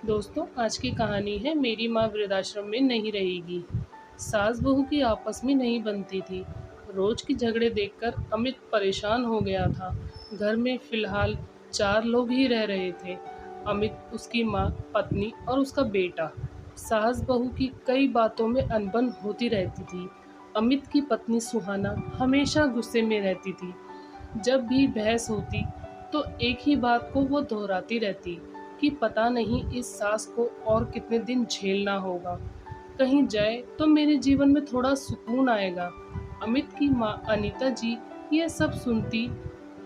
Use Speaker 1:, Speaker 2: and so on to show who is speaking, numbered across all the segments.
Speaker 1: दोस्तों, आज की कहानी है मेरी माँ वृद्धाश्रम में नहीं रहेगी। सास बहू की आपस में नहीं बनती थी। रोज की झगड़े देखकर अमित परेशान हो गया था। घर में फिलहाल 4 लोग ही रह रहे थे। अमित, उसकी माँ, पत्नी और उसका बेटा। सास बहू की कई बातों में अनबन होती रहती थी। अमित की पत्नी सुहाना हमेशा गुस्से में रहती थी। जब भी बहस होती तो एक ही बात को वो दोहराती रहती कि पता नहीं इस सास को और कितने दिन झेलना होगा। कहीं जाए तो मेरे जीवन में थोड़ा सुकून आएगा। अमित की माँ अनीता जी ये सब सुनती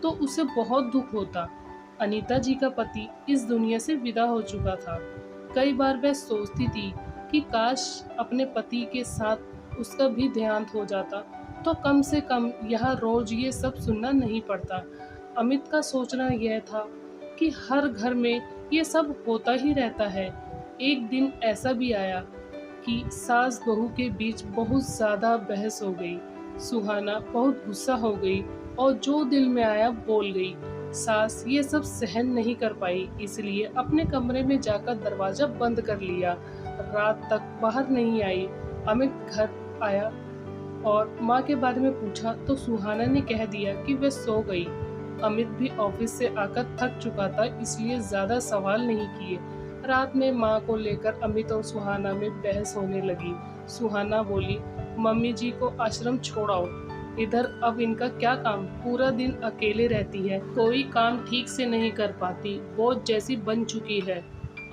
Speaker 1: तो उसे बहुत दुख होता। अनीता जी का पति इस दुनिया से विदा हो चुका था। कई बार वह सोचती थी कि काश अपने पति के साथ उसका भी देहांत हो जाता तो कम से कम यहाँ रोज ये सब सुनना नहीं पड़ता। अमित का सोचना यह था कि हर घर में ये सब होता ही रहता है। एक दिन ऐसा भी आया कि सास बहू के बीच बहुत ज्यादा बहस हो गई। सुहाना बहुत गुस्सा हो गई और जो दिल में आया बोल गई। सास ये सब सहन नहीं कर पाई, इसलिए अपने कमरे में जाकर दरवाजा बंद कर लिया। रात तक बाहर नहीं आई। अमित घर आया और माँ के बारे में पूछा तो सुहाना ने कह दिया कि वह सो गई। अमित भी ऑफिस से आकर थक चुका था, इसलिए ज्यादा सवाल नहीं किए। रात में माँ को लेकर अमित और सुहाना में बहस होने लगी। सुहाना बोली, मम्मी जी को आश्रम छोड़ाओ। इधर अब इनका क्या काम, पूरा दिन अकेले रहती है, कोई काम ठीक से नहीं कर पाती, बोझ जैसी बन चुकी है।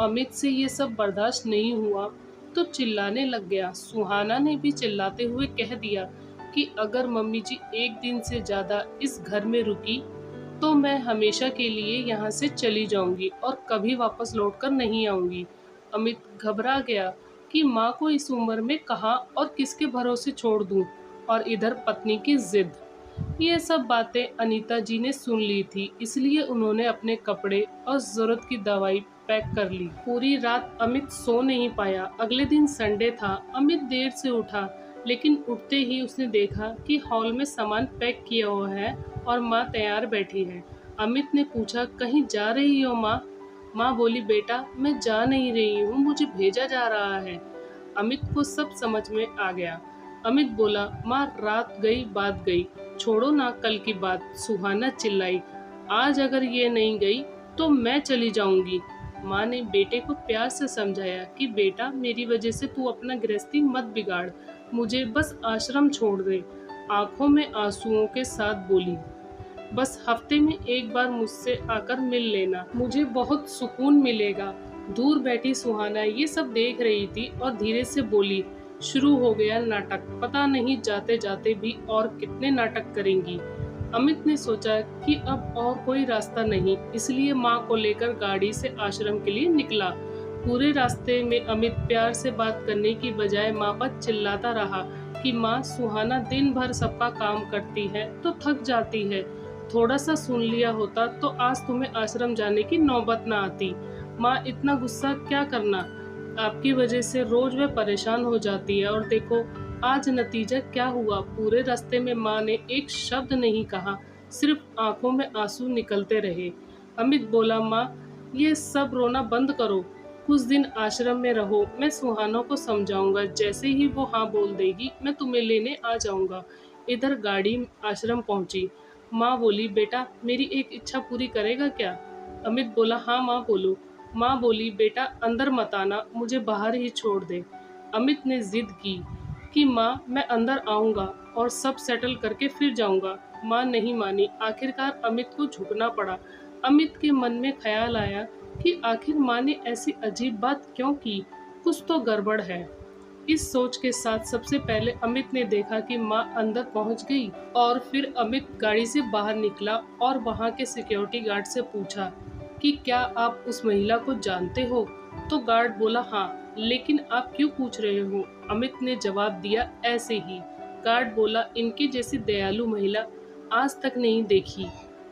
Speaker 1: अमित से ये सब बर्दाश्त नहीं हुआ तो चिल्लाने लग गया। सुहाना ने भी चिल्लाते हुए कह दिया कि अगर मम्मी जी एक दिन से ज्यादा इस घर में रुकी तो मैं हमेशा के लिए यहाँ से चली जाऊंगी और कभी वापस लौटकर नहीं आऊंगी। अमित घबरा गया कि माँ को इस उम्र में कहाँ और किसके भरोसे छोड़ दूं, और इधर पत्नी की जिद। ये सब बातें अनीता जी ने सुन ली थी, इसलिए उन्होंने अपने कपड़े और जरूरत की दवाई पैक कर ली। पूरी रात अमित सो नहीं पाया। अगले दिन संडे था। अमित देर से उठा, लेकिन उठते ही उसने देखा कि हॉल में सामान पैक किया हुआ है और माँ तैयार बैठी है। अमित ने पूछा, कहीं जा रही हो माँ? माँ बोली, बेटा मैं जा नहीं रही हूँ, मुझे भेजा जा रहा है। अमित को सब समझ में आ गया। अमित बोला, माँ रात गई बात गई, छोड़ो ना कल की बात। सुहाना चिल्लाई, आज अगर ये नहीं गई तो मैं चली जाऊंगी। माँ ने बेटे को प्यार से समझाया कि बेटा मेरी वजह से तू अपना गृहस्थी मत बिगाड़, मुझे बस आश्रम छोड़ दे। आंखों में आंसुओं के साथ बोली, बस हफ्ते में एक बार मुझसे आकर मिल लेना, मुझे बहुत सुकून मिलेगा। दूर बैठी सुहाना ये सब देख रही थी और धीरे से बोली, शुरू हो गया नाटक, पता नहीं जाते जाते भी और कितने नाटक करेंगी। अमित ने सोचा कि अब और कोई रास्ता नहीं, इसलिए माँ को लेकर गाड़ी से आश्रम के लिए निकला। पूरे रास्ते में अमित प्यार से बात करने की बजाय माँ पर चिल्लाता रहा कि माँ, सुहाना दिन भर सबका काम करती है तो थक जाती है, थोड़ा सा सुन लिया होता तो आज तुम्हें आश्रम जाने की नौबत न आती। माँ इतना गुस्सा क्या करना, आपकी वजह से रोज वह परेशान हो जाती है और देखो आज नतीजा क्या हुआ। पूरे रास्ते में माँ ने एक शब्द नहीं कहा, सिर्फ आंखों में आंसू निकलते रहे। अमित बोला, माँ ये सब रोना बंद करो, कुछ दिन आश्रम में रहो, मैं सुहाना को समझाऊंगा, जैसे ही वो हाँ बोल देगी मैं तुम्हें लेने आ जाऊंगा। इधर गाड़ी आश्रम पहुंची। माँ बोली, बेटा मेरी एक इच्छा पूरी करेगा क्या? अमित बोला, हाँ माँ बोलो। माँ बोली, बेटा अंदर मत आना, मुझे बाहर ही छोड़ दे। अमित ने जिद की कि माँ मैं अंदर आऊंगा और सब सेटल करके फिर जाऊंगा। माँ नहीं मानी। आखिरकार अमित को झुकना पड़ा। अमित के मन में ख्याल आया कि आखिर माँ ने ऐसी अजीब बात क्यों की, कुछ तो गड़बड़ है। इस सोच के साथ सबसे पहले अमित ने देखा कि माँ अंदर पहुंच गई, और फिर अमित गाड़ी से बाहर निकला और वहां के सिक्योरिटी गार्ड से पूछा कि क्या आप उस महिला को जानते हो? तो गार्ड बोला, हाँ, लेकिन आप क्यों पूछ रहे हो? अमित ने जवाब दिया, ऐसे ही। गार्ड बोला, इनकी जैसी दयालु महिला आज तक नहीं देखी।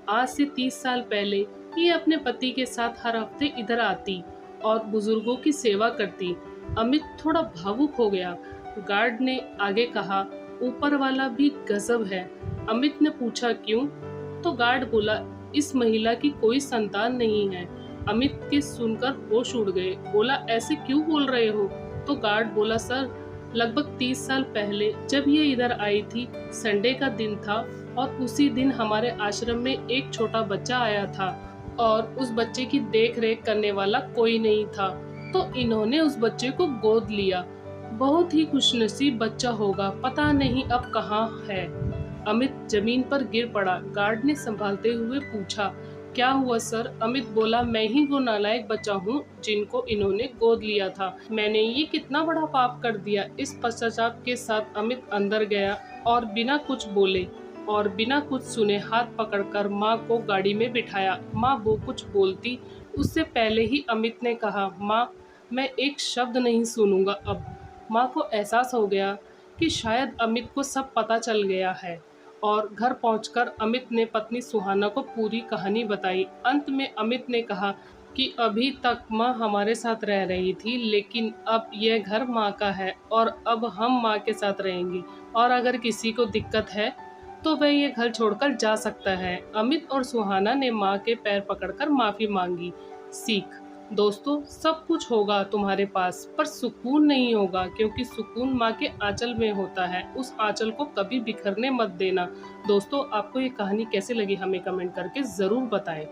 Speaker 1: आज से 30 साल पहले ये अपने पति के साथ हर हफ्ते इधर आती और बुजुर्गों की सेवा करती। अमित थोड़ा भावुक हो गया। गार्ड ने आगे कहा, ऊपर वाला भी गजब है। अमित ने पूछा, क्यों? तो गार्ड बोला, इस महिला की कोई संतान नहीं है। अमित के सुनकर होश उड़ गए। बोला, ऐसे क्यों बोल रहे हो? तो गार्ड बोला, सर, लगभग 30 साल पहले जब ये इधर आई थी, संडे का दिन था और उसी दिन हमारे आश्रम में एक छोटा बच्चा आया था और उस बच्चे की देख रेख करने वाला कोई नहीं था, तो इन्होंने उस बच्चे को गोद लिया। बहुत ही खुशनसीब बच्चा होगा, पता नहीं अब कहाँ है। अमित जमीन पर गिर पड़ा। गार्ड ने संभालते हुए पूछा, क्या हुआ सर? अमित बोला, मैं ही वो नालायक बच्चा हूँ जिनको इन्होंने गोद लिया था। मैंने ये कितना बड़ा पाप कर दिया। इस पश्चाताप के साथ अमित अंदर गया और बिना कुछ बोले और बिना कुछ सुने हाथ पकड़कर माँ को गाड़ी में बिठाया। माँ वो कुछ बोलती उससे पहले ही अमित ने कहा, माँ, मैं एक शब्द नहीं सुनूंगा अब। माँ को एहसास हो गया कि शायद अमित को सब पता चल गया है और घर पहुंचकर अमित ने पत्नी सुहाना को पूरी कहानी बताई। अंत में अमित ने कहा कि अभी तक माँ हमारे साथ रह रही थी, लेकिन अब यह घर माँ का है और अब हम माँ के साथ रहेंगे और अगर किसी को दिक्कत है तो वह ये घर छोड़कर जा सकता है। अमित और सुहाना ने माँ के पैर पकड़कर माफ़ी मांगी। सीख, दोस्तों, सब कुछ होगा तुम्हारे पास पर सुकून नहीं होगा, क्योंकि सुकून माँ के आंचल में होता है। उस आंचल को कभी बिखरने मत देना। दोस्तों, आपको ये कहानी कैसे लगी हमें कमेंट करके ज़रूर बताएं।